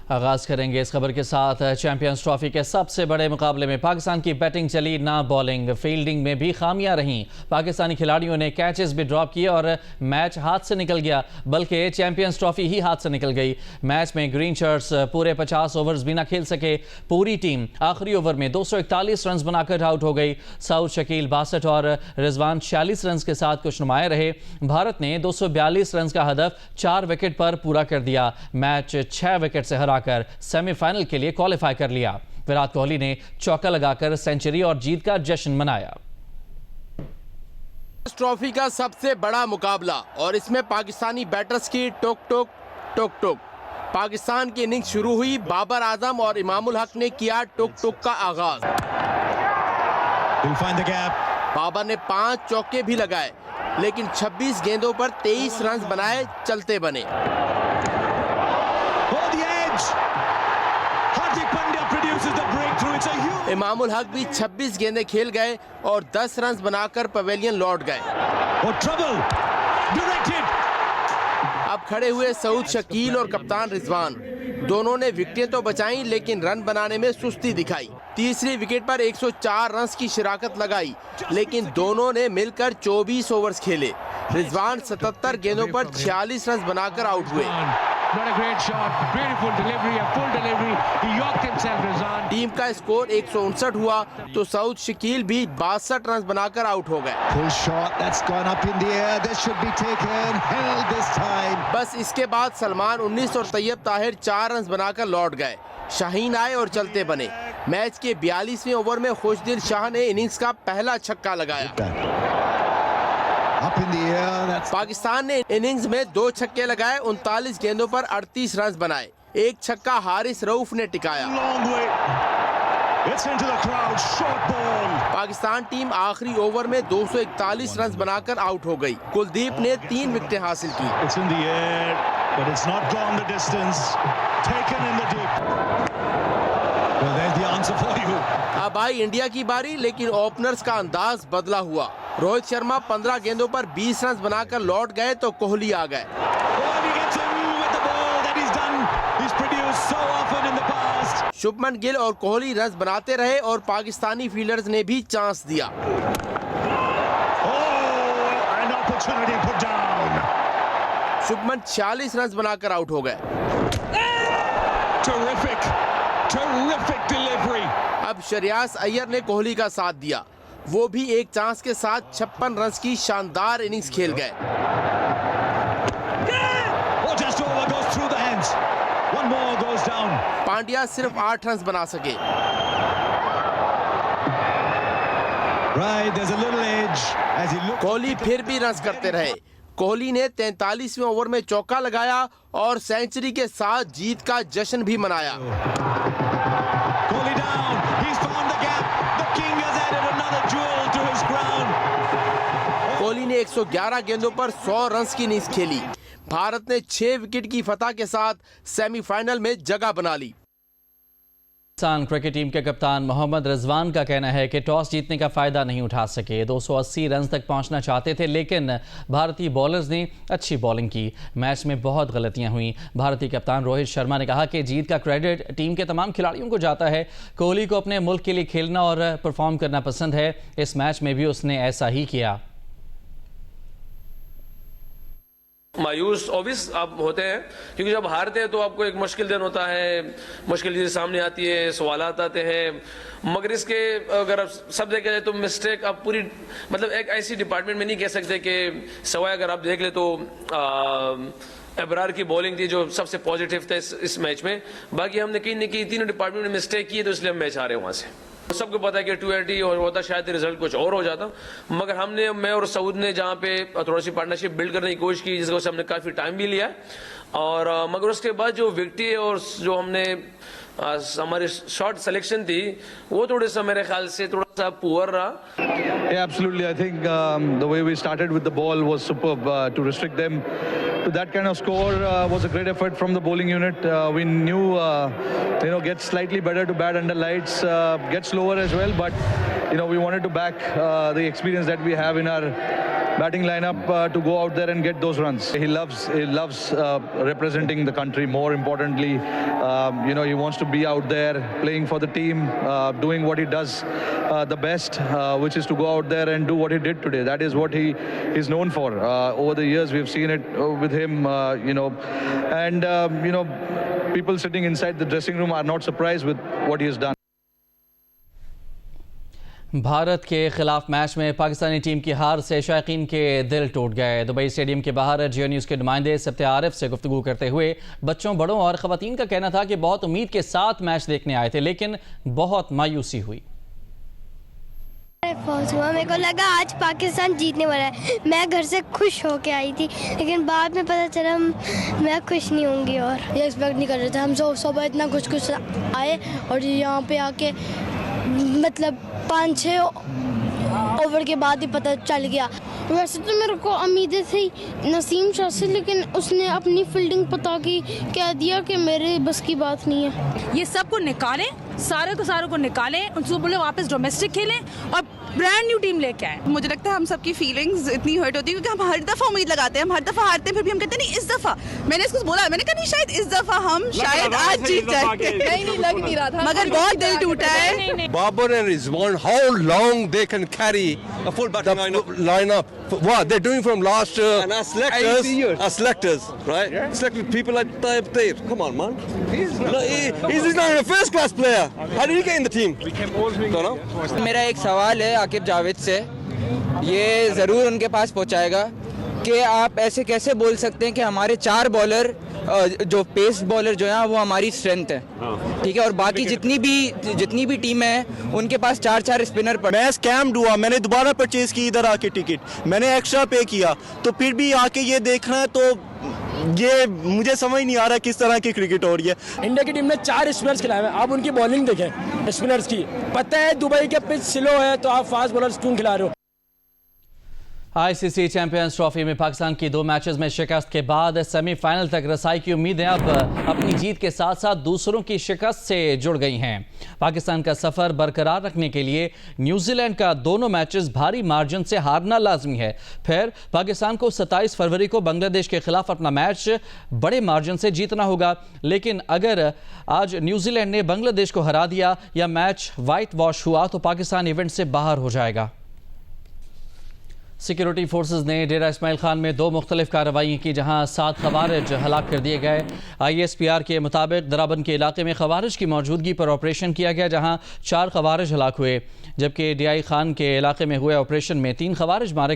आगाज करेंगे इस खबर के साथ। चैंपियंस ट्रॉफी के सबसे बड़े मुकाबले में पाकिस्तान की बैटिंग चली ना बॉलिंग, फील्डिंग में भी खामियां रहीं। पाकिस्तानी खिलाड़ियों ने कैचेस भी ड्रॉप किए और मैच हाथ से निकल गया, बल्कि चैंपियंस ट्रॉफी ही हाथ से निकल गई। मैच में ग्रीन शर्ट्स पूरे 50 ओवर्स भी ना खेल सके। पूरी टीम आखिरी ओवर में 241 रन बनाकर आउट हो गई। सऊद शकील 62 और रिजवान 46 रन के साथ कुछ नुमाए रहे। भारत ने 242 रन का हदफ 4 विकेट पर पूरा कर दिया। मैच 6 विकेट से हराकर सेमीफाइनल के लिए क्वालिफाई कर लिया। विराट कोहली ने चौका लगाकर सेंचुरी और जीत का जश्न मनाया। ट्रॉफी का सबसे बड़ा मुकाबला और इसमें पाकिस्तानी बैटर्स की टोक टोक टोक टोक। पाकिस्तान की इनिंग्स शुरू हुई, बाबर आजम और इमामुल हक ने किया टोक टोक का आगाज। बाबर ने 5 चौके भी लगाए, लेकिन 26 गेंदों पर 23 रन बनाए, चलते बने। इमामुल हक भी 26 गेंदें खेल गए और 10 रन बनाकर पवेलियन लौट गए। अब खड़े हुए सऊद शकील और कप्तान रिजवान, दोनों ने विकेटें तो बचाई, लेकिन रन बनाने में सुस्ती दिखाई। तीसरी विकेट पर 104 रन की शिराकत लगाई, लेकिन दोनों ने मिलकर 24 ओवर्स खेले। रिजवान 77 गेंदों पर 46 रन बनाकर आउट हुए। टीम का स्कोर 159 हुआ तो सऊद शकील भी 62 रन बनाकर आउट हो गए। बस इसके बाद सलमान 19 और तैयब ताहिर 4 रन बनाकर लौट गए। शाहीन आए और चलते बने। मैच के 42वें ओवर में खुशदिल शाह ने इनिंग्स का पहला छक्का लगाया। पाकिस्तान ने इनिंग्स में 2 छक्के लगाए, 39 गेंदों पर 38 रन बनाए। एक छक्का हारिस रऊफ ने टिकाया। पाकिस्तान टीम आखिरी ओवर में 241 रन बनाकर आउट हो गई। कुलदीप ने 3 विकेटें हासिल की। अब आई इंडिया की बारी, लेकिन ओपनर्स का अंदाज बदला हुआ। रोहित शर्मा 15 गेंदों पर 20 रन बनाकर लौट गए तो कोहली आ गए। शुभमन गिल और कोहली रन बनाते रहे और पाकिस्तानी फील्डर्स ने भी चांस दिया। शुभमन 46 रन बनाकर आउट हो गए। अब शरियास अय्यर ने कोहली का साथ दिया, वो भी एक चांस के साथ 56 रन की शानदार इनिंग्स खेल गए। पांड्या सिर्फ 8 रन बना सके। कोहली फिर भी रन करते रहे। कोहली ने 43वें ओवर में चौका लगाया और सेंचुरी के साथ जीत का जश्न भी मनाया। कोहली ने 111 गेंदों पर 100 रन की इनिंग्स खेली। भारत ने 6 विकेट की फतह के साथ सेमीफाइनल में जगह बना ली। पाकिस्तान क्रिकेट टीम के कप्तान मोहम्मद रिजवान का कहना है कि टॉस जीतने का फायदा नहीं उठा सके। 280 रन तक पहुंचना चाहते थे, लेकिन भारतीय बॉलर्स ने अच्छी बॉलिंग की। मैच में बहुत गलतियां हुई। भारतीय कप्तान रोहित शर्मा ने कहा कि जीत का क्रेडिट टीम के तमाम खिलाड़ियों को जाता है। कोहली को अपने मुल्क के लिए खेलना और परफॉर्म करना पसंद है। इस मैच में भी उसने ऐसा ही किया। मायूस ऑब्वियस आप होते हैं, क्योंकि जब हारते हैं तो आपको एक मुश्किल दिन होता है, मुश्किल चीज़ें सामने आती है, सवालात आते हैं। मगर इसके अगर आप सब देखा जाए तो मिस्टेक आप पूरी मतलब एक ऐसी डिपार्टमेंट में नहीं कह सकते कि सवाए अगर आप देख ले तो अबरार की बॉलिंग थी जो सबसे पॉजिटिव था इस मैच में। बाकी हमने कहीं न कहीं तीनों डिपार्टमेंट में मिस्टेक की है, तो इसलिए हम मैच हारे वहाँ से। सबको पता है कि 280 और होता शायद रिजल्ट कुछ और हो जाता, मगर हमने मैं और सऊद ने जहाँ पे थोड़ी सी पार्टनरशिप बिल्ड करने की कोशिश की, जिसको हमने काफ़ी टाइम भी लिया। और मगर उसके बाद जो विकेटें और जो हमने हमारी शॉट सिलेक्शन थी वो थोड़े सा मेरे ख्याल से थोड़ा सा पुअर रहा। Yeah, absolutely. I think the way we started with the ball was superb. To restrict them to that kind of score was a great effort from the bowling unit. We knew, get slightly better to bat under lights, get slower as well. But we wanted to back the experience that we have in our batting lineup to go out there and get those runs. He loves representing the country. More importantly, he wants to be out there playing for the team, doing what he does the best, which is to go out there and do what he did today. That is what he is known for. Over the years, we've seen it with him, people sitting inside the dressing room are not surprised with what he has done. Bharat के खिलाफ match में Pakistani team की हार से शायकीन के दिल टूट गए। दुबई स्टेडियम के बाहर जियो न्यूज़ के नुमाइंदे सब्ते आरिफ से गुफ्तगू करते हुए बच्चों, बड़ों और ख़वातीन का कहना था कि बहुत उम्मीद के साथ मैच देखने आए थे, लेकिन बहुत मायूसी हुई। मेरे को लगा आज पाकिस्तान जीतने वाला है। मैं घर से खुश होके आई थी, लेकिन बाद में पता चला मैं खुश नहीं होंगी और ये एक्सपेक्ट नहीं कर रहे थे। हम सब इतना खुश आए और यहाँ पे आके मतलब 5-6 ओवर के बाद ही पता चल गया। वैसे तो मेरे को उम्मीदें थी नसीम शाह से, लेकिन उसने अपनी फील्डिंग पता की कह दिया कि मेरे बस की बात नहीं है। ये सबको निकालें, सारों को निकालें, उनको बोले वापस डोमेस्टिक खेलें और ब्रांड न्यू टीम लेके आए। मुझे लगता है हम सबकी फीलिंग्स इतनी हर्ट होती है क्योंकि हम हर दफ़ा उम्मीद लगाते हैं, हम हर दफ़ा हारते हैं, फिर भी हम कहते हैं नहीं इस दफ़ा। मैंने इसको बोला, मैंने कहा नहीं शायद इस दफ़ा हम शायद आज जीत जाएंगे। नहीं लग नहीं रहा था, मगर बहुत दिल टूटा है। Babar and Rizwan, how long they can carry a full batting lineup? What they're doing from last and as selectors, right? Yeah. Selected people like Tayyip Tayyip. Come on, man. He's not even a first class player. How did he get in the team? मेरा एक सवाल है आकिब जावेद से, ये ज़रूर उनके पास पहुंचाएगा कि आप ऐसे कैसे बोल सकते हैं कि हमारे 4 बॉलर जो पेस बॉलर जो है वो हमारी स्ट्रेंथ है, ठीक है, और बाकी जितनी भी टीम है उनके पास 4 स्पिनर पड़े। मैं स्कैम्ड हुआ, मैंने दोबारा परचेज की इधर आके टिकट, मैंने एक्स्ट्रा पे किया, तो फिर भी आके ये देखना है, तो ये मुझे समझ नहीं आ रहा किस तरह की क्रिकेट हो रही है। इंडिया की टीम ने 4 स्पिनर्स खिलाए हैं, आप उनकी बॉलिंग देखें स्पिनर्स की। पता है दुबई के पिच स्लो है तो आप फास्ट बॉलर्स क्यों खिला रहे हो। आईसीसी चैंपियंस ट्रॉफी में पाकिस्तान की 2 मैचेस में शिकस्त के बाद सेमीफाइनल तक रसाई की उम्मीदें अब अपनी जीत के साथ साथ दूसरों की शिकस्त से जुड़ गई हैं। पाकिस्तान का सफर बरकरार रखने के लिए न्यूजीलैंड का दोनों मैचेस भारी मार्जिन से हारना लाजमी है। फिर पाकिस्तान को 27 फरवरी को बांग्लादेश के खिलाफ अपना मैच बड़े मार्जिन से जीतना होगा, लेकिन अगर आज न्यूजीलैंड ने बांग्लादेश को हरा दिया या मैच वाइट वॉश हुआ तो पाकिस्तान इवेंट से बाहर हो जाएगा। सिक्योरिटी फोर्सेस ने डेरा इस्माइल खान में 2 मुख्तलिफ कार्रवाई की, जहां 7 खवारिज हलाक कर दिए गए। ISPR के मुताबिक दराबन के इलाके में खवारिज की मौजूदगी पर ऑपरेशन किया गया, जहां 4 खवारिज हलाक हुए, जबकि DI खान के इलाके में हुए ऑपरेशन में 3 खवारिज मारे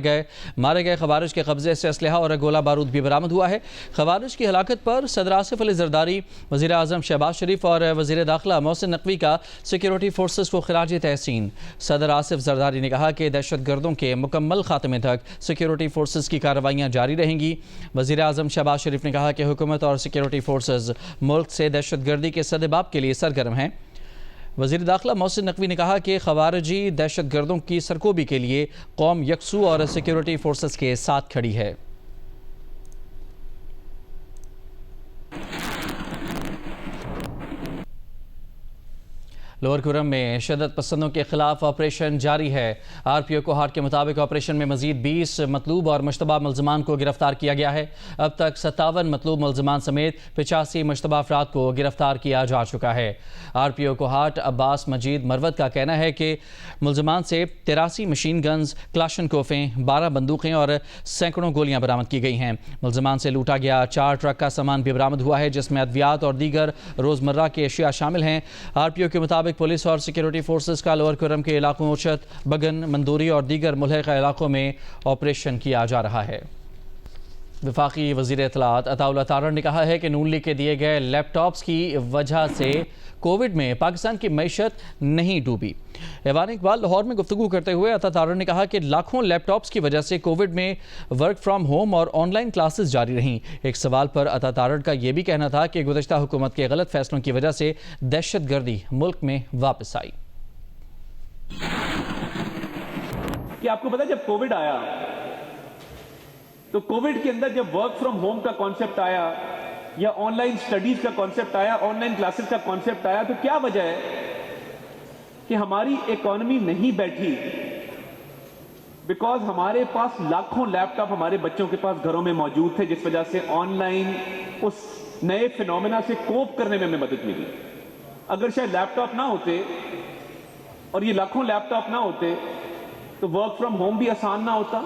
गए खवारिज के कब्जे से असलहा और गोला बारूद भी बरामद हुआ है। खवारिज की हलाकत पर सदर आसिफ अली जरदारी, वज़ीर आज़म शहबाज शरीफ और वज़ीर दाखिला मोहसिन नकवी का सिक्योरिटी फोर्सेस को खिराज तहसीन। सदर आसिफ जरदारी ने कहा कि दहशतगर्दों के मुकम्मल खात्मे तक सिक्योरिटी फोर्सेस की कार्रवाइयां जारी रहेंगी। वज़ीर आज़म शहबाज शरीफ ने कहा कि हुकूमत और सिक्योरिटी फोर्सेस मुल्क से दहशतगर्दी के सदेबाब के लिए सरगर्म हैं। वज़ीर दाखिला मोहसिन नकवी ने कहा कि खवारजी दहशतगर्दों की सरकोबी के लिए कौम यकसू और सिक्योरिटी फोर्सेस के साथ खड़ी है। लोअर कुरम में शदत पसंदों के खिलाफ ऑपरेशन जारी है। RPO कोहाट के मुताबिक ऑपरेशन में मजीद 20 मतलूब और मुश्तबा मुलजमान को गिरफ्तार किया गया है। अब तक 57 मतलूब मुलजमान समेत 85 मुश्तबा अफराद को गिरफ्तार किया जा चुका है। RPO कोहाट अब्बास मजीद मरवत का कहना है कि मुलजमान से 83 मशीन गन्स, क्लाशनकोफें, 12 बंदूकें और सैकड़ों गोलियां बरामद की गई हैं। मुलजमान से लूटा गया 4 ट्रक का सामान भी बरामद हुआ है, जिसमें अद्वियात और दीगर रोज़मर्रा के अशिया शामिल हैं। RPO के मुताबिक पुलिस और सिक्योरिटी फोर्सेस का लोअर कुरम के इलाकों उचत, बगन, मंदूरी और दीगर मुल्हिका इलाकों में ऑपरेशन किया जा रहा है। वफाकी वज़ीर इत्तलात अताउल्लाह तारड़ ने कहा है कि नून लीग के दिए गए लैपटॉप्स की वजह से कोविड में पाकिस्तान की मईशत नहीं डूबी। ऐवान इकबाल लाहौर में गुफ्तगू करते हुए अता तारड़ ने कहा कि लाखों लैपटॉप्स की वजह से कोविड में वर्क फ्राम होम और ऑनलाइन क्लासेस जारी रहीं। एक सवाल पर अता तारड़ का यह भी कहना था कि गुज़श्ता हुकूमत के गलत फैसलों की वजह से दहशत गर्दी मुल्क में वापस आई। कि आपको पता जब कोविड आया तो कोविड के अंदर जब वर्क फ्रॉम होम का कॉन्सेप्ट आया या ऑनलाइन स्टडीज का कॉन्सेप्ट आया, ऑनलाइन क्लासेस का कॉन्सेप्ट आया, तो क्या वजह है कि हमारी इकोनॉमी नहीं बैठी, बिकॉज हमारे पास लाखों लैपटॉप हमारे बच्चों के पास घरों में मौजूद थे, जिस वजह से ऑनलाइन उस नए फिनोमेना से कोप करने में हमें मदद मिली। अगर शायद लैपटॉप ना होते और ये लाखों लैपटॉप ना होते तो वर्क फ्रॉम होम भी आसान ना होता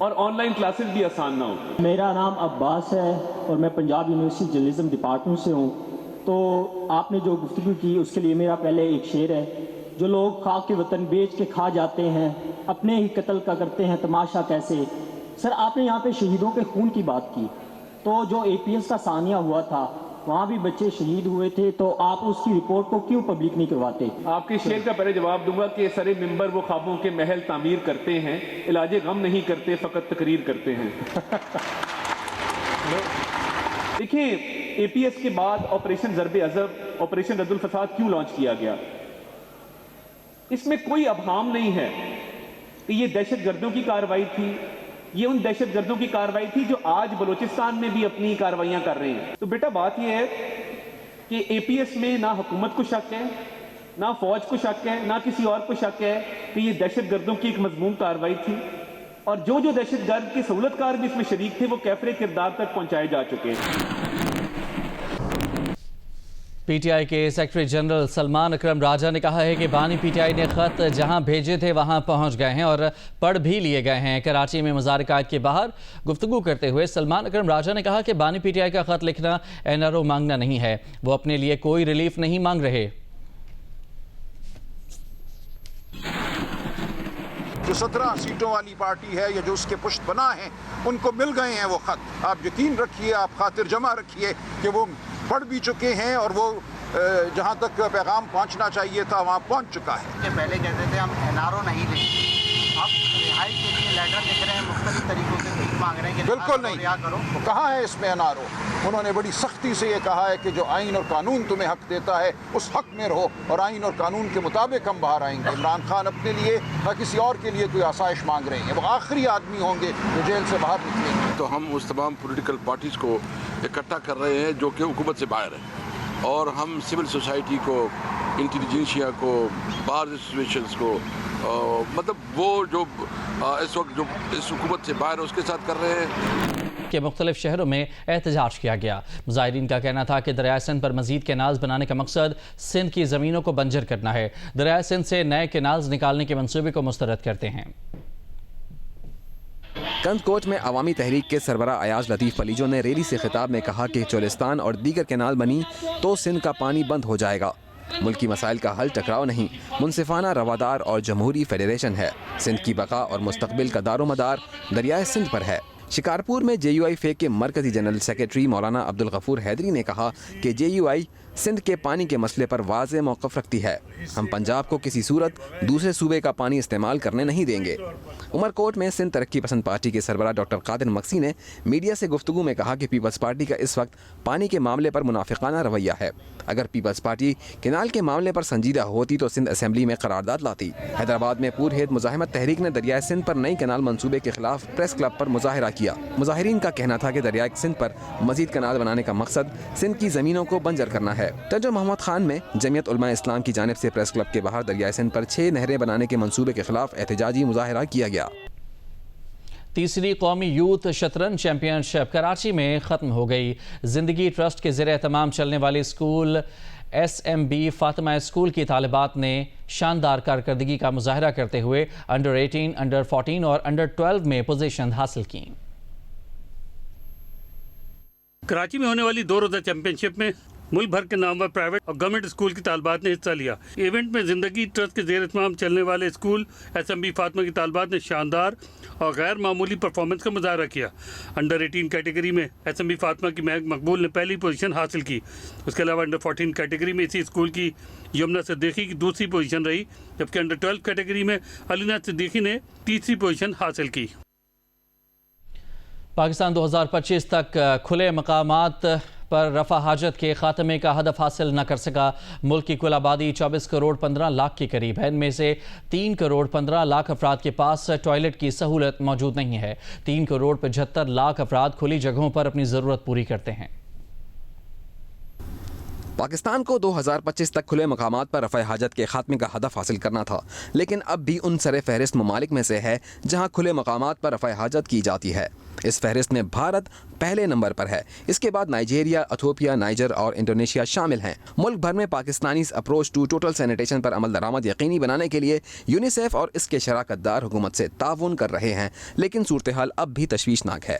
और ऑनलाइन क्लासेस भी आसान ना होती। मेरा नाम अब्बास है और मैं पंजाब यूनिवर्सिटी जर्नलिज्म डिपार्टमेंट से हूँ। तो आपने जो गुफ्तगू की उसके लिए मेरा पहले एक शेर है, जो लोग खा के वतन बेच के खा जाते हैं, अपने ही कत्ल का करते हैं तमाशा कैसे। सर आपने यहाँ पे शहीदों के खून की बात की, तो जो APS का सानिया हुआ था वहाँ भी बच्चे शहीद हुए थे, तो आप उसकी रिपोर्ट को क्यों पब्लिक नहीं करवाते? आपके शेर का पहले जवाब दूंगा कि सरे मिंबर वो ख्वाबों के महल तामीर करते हैं, इलाजे गम नहीं करते, फकत तकरीर करते हैं। देखिए, APS के बाद ऑपरेशन ज़रबे अज़ब, ऑपरेशन रद्दुल फसाद क्यों लॉन्च किया गया? इसमें कोई अबहाम नहीं है कि ये दहशतगर्दों की कार्रवाई थी। ये उन दहशतगर्दों की कार्रवाई थी जो आज बलूचिस्तान में भी अपनी कार्रवाइयां कर रहे हैं। तो बेटा बात यह है कि APS में ना हुकूमत को शक है, ना फौज को शक है, ना किसी और को शक है कि ये दहशतगर्दों की एक मजमूम कार्रवाई थी, और जो जो दहशतगर्द के सहूलतकार भी इसमें शरीक थे वो कैफरे किरदार तक पहुंचाए जा चुके हैं। PTI के सेक्रेटरी जनरल सलमान अकरम राजा ने कहा है कि बानी PTI ने ख़त जहां भेजे थे वहां पहुंच गए हैं और पढ़ भी लिए गए हैं। कराची में मज़ार-ए-कायद के बाहर गुफ्तगू करते हुए सलमान अकरम राजा ने कहा कि बानी PTI का ख़त लिखना NRO मांगना नहीं है, वो अपने लिए कोई रिलीफ नहीं मांग रहे। जो 17 सीटों वाली पार्टी है या जो उसके पुश्त बना है, उनको मिल गए हैं वो खत। आप यकीन रखिए, आप खातिर जमा रखिए कि वो पढ़ भी चुके हैं और वो जहां तक पैगाम पहुंचना चाहिए था वहां पहुंच चुका है। पहले कहते थे हम NRO नहीं देंगे, अब रिहाई के लिए लेटर लिख रहे हैं, मुख्तलिफ तरीकों से भीख मांग रहे हैं कि बिल्कुल नहीं। कहाँ है इसमें NRO? उन्होंने बड़ी सख्ती से ये कहा है कि जो आइन और कानून तुम्हें हक देता है उस हक में रहो, और आइन और कानून के मुताबिक हम बाहर आएंगे। इमरान खान अपने लिए या किसी और के लिए कोई आसाइश मांग रहे हैं, वो आखिरी आदमी होंगे जो जेल से बाहर निकलेंगे। तो हम उस तमाम पॉलिटिकल पार्टीज को इकट्ठा कर रहे हैं जो कि हुकूमत से बाहर है, और हम सिविल सोसाइटी को, इंटेलिजेंसिया को, बार एसोसिएशंस को, मतलब वो जो इस वक्त जो इस हुकूमत से बाहर है उसके साथ कर रहे हैं। के मुख्तलिफ शहरों में एहतजाज किया गया। मुजाहिरीन का कहना था कि दरिया सिंध पर मजीद कैनाल्स बनाने का मकसद सिंध की ज़मीनों को बंजर करना है। दरिया सिंध से नए कैनाल्स निकालने के मंसूबे को मुस्तरद करते हैं। कंदकोट में अवामी तहरीक के सरबरा अयाज लतीफ़ पलीजो ने रैली से खिताब में कहा कि चोलिस्तान और दीगर कैनाल बनी तो सिंध का पानी बंद हो जाएगा। मुल्की मसाइल का हल टकराव नहीं, मुनसिफाना, रवादार और जमहूरी फेडरेशन है। सिंध की बका और मुस्तकबिल का दारोमदार दरियाए सिंध पर है। शिकारपुर में JUI फेक के मरकजी जनरल सेक्रेटरी मौलाना अब्दुल गफूर हैदरी ने कहा कि JUI सिंध के पानी के मसले पर वाज़े मौक़िफ़ रखती है। हम पंजाब को किसी सूरत दूसरे सूबे का पानी इस्तेमाल करने नहीं देंगे। उमरकोट में सिंध तरक्की पसंद पार्टी के सरबरा डॉक्टर कादिर मक्सी ने मीडिया से गुफ्तगू में कहा कि पीपल्स पार्टी का इस वक्त पानी के मामले पर मुनाफिकाना रवैया है। अगर पीपल्स पार्टी कैनाल के मामले पर संजीदा होती तो सिंध असेंबली में करारदाद लाती। हैदराबाद में पुरहिद मुजाहिमत तहरीक ने दरियाए सिंध पर नई कैनाल मंसूबे के खिलाफ प्रेस क्लब पर मुजाहिरा किया। मुजाहिरीन का कहना था कि दरियाए सिंध पर मजीद कैनाल बनाने का मकसद सिंध की ज़मीनों को बंजर करना है। तर्जुमा मोहम्मद खान में जमीयत उलमा इस्लाम की जानिब से प्रेस क्लब के बाहर दरियाए सिंध पर 6 नहरें बनाने के मंसूबे के खिलाफ एहतजाजी मुजाहिरा किया गया। तीसरी कौमी यूथ शतरंज चैंपियनशिप कराची में ख़त्म हो गई। ज़िंदगी ट्रस्ट के ज़रिए तमाम चलने वाली स्कूल SMB फातिमा स्कूल की तालिबात ने शानदार कारकर्दगी का मुजाहरा करते हुए अंडर 18, अंडर 14 और अंडर 12 में पोजीशन हासिल की। कराची में होने वाली 2 रोज़ा चैंपियनशिप में मुल्क भर के नामवर प्राइवेट और गवर्नमेंट स्कूल की तालिबात ने हिस्सा लिया। इवेंट में ज़िंदगी ट्रस्ट के ज़ेर इत्माम चलने वाले स्कूल SMB फातिमा की तालिबात ने शानदार और गैर मामूली परफॉर्मेंस का मुजाहरा किया। अंडर 18 कैटेगरी में SMB फातिमा की महक मकबूल ने पहली पोजीशन हासिल की। उसके अलावा अंडर 14 कैटेगरी में इसी स्कूल की यमुना सिद्दीकी की दूसरी पोजीशन रही, जबकि अंडर 12 कैटेगरी में अलीना सिद्दीकी ने तीसरी पोजीशन हासिल की। पाकिस्तान 2025 तक खुले मकामात पर रफा हाजत के खात्मे का हदफ हासिल न कर सका। मुल्क की कुल आबादी 24 करोड़ 15 लाख के करीब है। इनमें से 3 करोड़ 15 लाख अफराद के पास टॉयलेट की सहूलत मौजूद नहीं है। 3 करोड़ 75 लाख अफराद खुली जगहों पर अपनी ज़रूरत पूरी करते हैं। पाकिस्तान को 2025 तक खुले मकामात पर रफ़ा हाजत के खात्मे का हदफ हासिल करना था, लेकिन अब भी उन सरे फहरिस्त ममालिक में से है जहां खुले मकामात पर रफ़ा हाजत की जाती है। इस फहरिस्त में भारत पहले नंबर पर है। इसके बाद नाइजीरिया, इथियोपिया, नाइजर और इंडोनेशिया शामिल हैं। मुल्क भर में Pakistani approach to total sanitation पर अमल दरामद यकीनी बनाने के लिए यूनिसेफ और इसके शराकतदार हुकूमत से ताउन कर रहे हैं, लेकिन सूरत हाल अब भी तशवीशनाक है।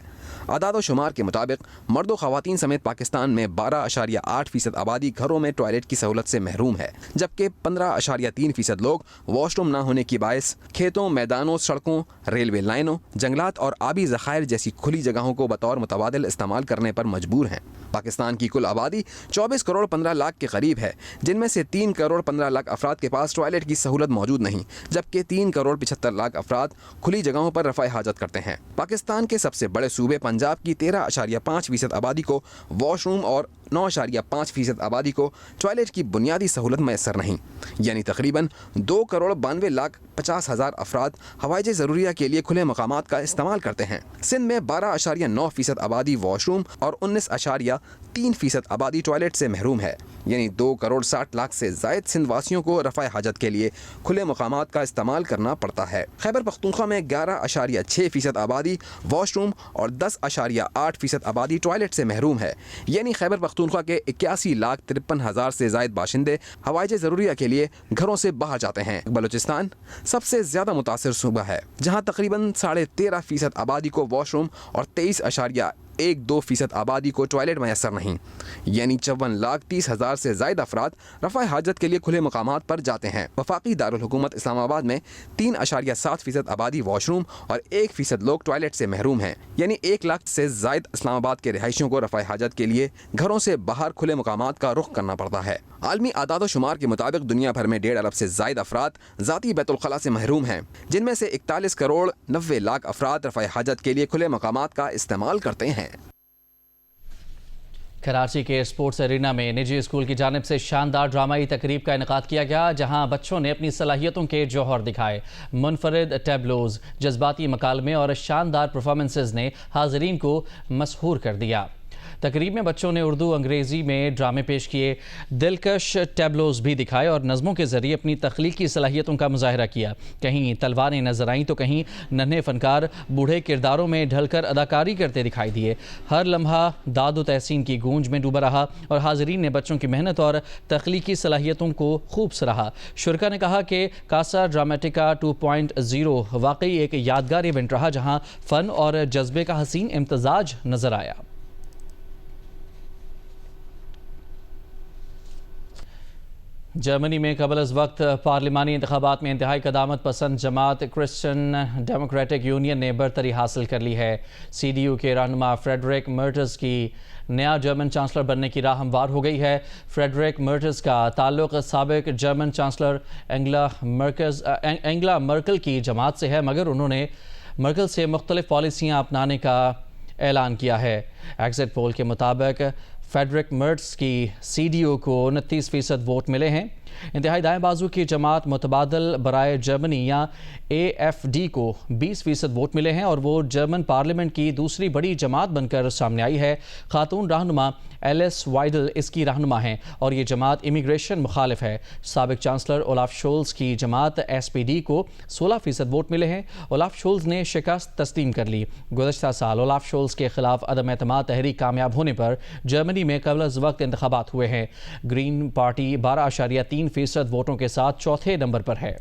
आदाद शुमार के मुताबिक मर्द व ख़वातीन समेत पाकिस्तान में 12.8% आबादी घरों में टॉयलेट की सहूलत से महरूम है, जबकि 15.3% लोग वॉशरूम न होने की बायस खेतों, मैदानों, सड़कों, रेलवे लाइनों, जंगलात और आबी ज़खायर जैसी खुली जगहों को बतौर मुतबादिल इस्तेमाल करने पर मजबूर हैं। पाकिस्तान की कुल आबादी 24 करोड़ 15 लाख के करीब है, जिनमें से 3 करोड़ 15 लाख अफराद के पास टॉयलेट की सहूलत मौजूद नहीं, जबकि 3 करोड़ 75 लाख अफराद खुली जगहों पर रफ़ा हाजत करते हैं। पाकिस्तान के सबसे बड़े सूबे पंजाब की 13.5% आबादी को वॉशरूम और 9.5% आबादी को टॉयलेट की बुनियादी सहूलत मैसर नहीं, यानी तकरीबन 2 करोड़ 92 लाख 50 हज़ार अफराद हवाई ज़रूरिया के लिए खुले मकामात का इस्तेमाल करते हैं। सिंध में 12.9% आबादी वॉशरूम और 19.3% आबादी टॉयलेट से महरूम है, यानी 2 करोड़ 60 लाख से ज़ायद सिंध वासियों को रफ़ा हाजत के लिए खुले मकामात का इस्तेमाल करना पड़ता है। खैबर पख्तूनख्वा में 11.6% आबादी वॉशरूम और 10.8% आबादी टॉयलेट से महरूम है, यानी खैबर पख्तूनख्वा के 81,53,000 से ज़ायद बाशिंदे हवाई ज़रूरिया के लिए घरों से बाहर जाते हैं। बलूचिस्तान सबसे ज़्यादा मुतासिर सूबा है, जहाँ तकरीबन 13.5% आबादी को वॉशरूम और 23.12% आबादी को टॉयलेट मैसर नहीं, यानी 54,30,000 से ज़ायद अफराद रफ़ा हाजत के लिए खुले मकामात पर जाते हैं। वफाकी दारुल हुकूमत इस्लामाबाद में 3.7% आबादी वॉशरूम और 1% लोग टॉयलेट से महरूम हैं, यानी 1 लाख से ज़ायद इस्लामाबाद के रिहायशियों को रफ़ा हाजत के लिए घरों से बाहर खुले मकामात का रुख करना पड़ता है। आलमी आदाद शुमार के मुताबिक दुनिया भर में 1.5 अरब से ज़ायद अफराद ज़ाती बैतुल खला से महरूम हैं, जिनमें से 41 करोड़ 90 लाख अफराद रफ़ा हाजत के लिए खुले मकामात का इस्तेमाल करते हैं। कराची के स्पोर्ट्स एरिना में निजी स्कूल की जानिब से शानदार ड्रामाई तकरीब का इनेकाद किया गया, जहां बच्चों ने अपनी सलाहियतों के जौहर दिखाए। मुनफरिद टैबलोज, जज्बाती मकालमे और शानदार परफॉर्मेंसेज ने हाज़रीन को मसहूर कर दिया। तकरीब में बच्चों ने उर्दू अंग्रेज़ी में ड्रामे पेश किए, दिलकश टैबलोज भी दिखाए और नज़मों के ज़रिए अपनी तख्लीकी सलाहियतों का मुजाहरा किया। कहीं तलवारें नजर आईं तो कहीं नन्हे फ़नकार बूढ़े किरदारों में ढलकर अदाकारी करते दिखाई दिए। हर लम्हा दाद व तहसीन की गूंज में डूबा रहा और हाज़रीन ने बच्चों की मेहनत और तख्लीकी सलाहियतों को खूब सराहा। शुरका ने कहा कि कासा ड्रामेटिका 2.0 वाकई एक यादगार इवेंट रहा, जहाँ फ़न और जज्बे का हसीन इम्तजाज नज़र आया। जर्मनी में कबल अज़ वक्त पार्लिमानी इंतखाबात में इंतहाई कदामत पसंद जमात क्रिश्चियन डेमोक्रेटिक यूनियन ने बरतरी हासिल कर ली है। CDU के रहनुमा फ्रेडरिक मर्टस की नया जर्मन चांसलर बनने की राह हमवार हो गई है। फ्रेडरिक मर्टस का ताल्लुक साबिक जर्मन चांसलर एंगला मर्कल की जमात से है, मगर उन्होंने मर्कल से मुख्तलिफ पॉलिसियाँ अपनाने का ऐलान किया है। एग्जिट पोल के मुताबिक फ्रेडरिक मर्टस की CDU को 29% वोट मिले हैं। इंतहाई दाएं बाजू की जमात मुतबादल बराए जर्मनी या AFD को 20% वोट मिले हैं और वो जर्मन पार्लियामेंट की दूसरी बड़ी जमात बनकर सामने आई है। खातून रहनुमा एलिस वाइडल इसकी रहनुमा हैं और ये जमात इमिग्रेशन मुखालिफ है। साबिक चांसलर ओलाफ शोल्स की जमात SPD को 16% वोट मिले हैं। ओलाफ शोल्स ने शिकस्त तस्लीम कर ली। गुज़श्ता साल ओलाफ शोल्स के खिलाफ अदम एतमाद तहरीक कामयाब होने पर जर्मनी में कबल अज़ वक्त इंतखाबात हुए हैं। ग्रीन पार्टी 12.3% वोटों के साथ चौथे नंबर पर है।